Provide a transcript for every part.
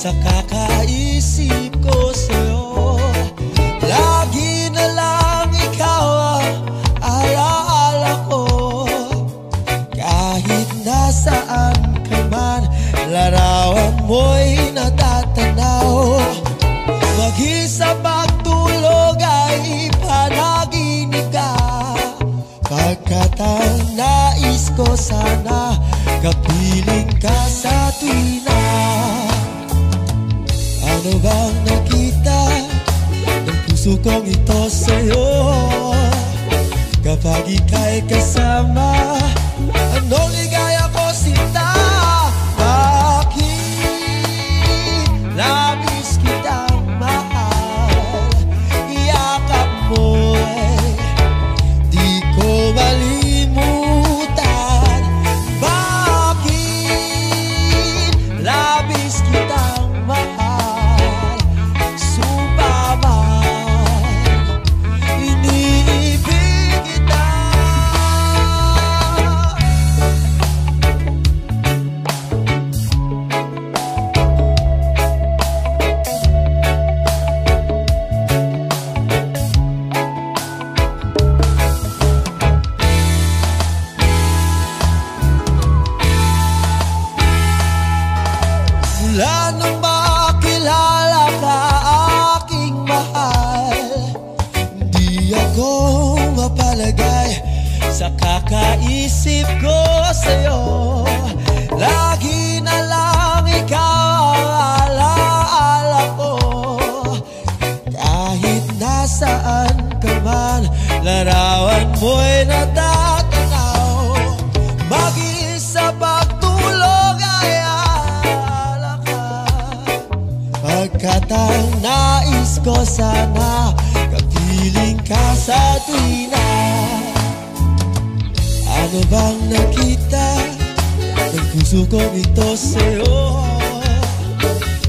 sa kakaisip ko sa'yo. Lagi na lang ikaw ang alaala ko. Kahit nasaan ka man, larawan mo'y natatanaw. Mag-isa pagtulog ay panaginip ka, pagkat ang nais ko sana kapiling ka sa tuwina. Ano bang nakita ng puso kong ito sa'yo? Kapag ika'y kasama, anong ligaya ko sinta? Bakit labis kitang mahal? Iyakap mo'y di ko malimutan. Bakit labis kitang mahal? Subaman iniibig kita. Mula nung makilala ka, aking mahal, di ako mapalagay sa kakaisip ko sa'yo. Lagi na lang ikaw ang alaala ko. Kahit nasaan ka man, larawan mo'y natatanaw. Mag-isa pagtulog ay alaala ka, pagkat ang nais ko sana kapiling ka sa tuwina. Ano bang nakita ng puso kong ito sa'yo?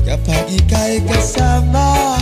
Kapag ika'y kasama,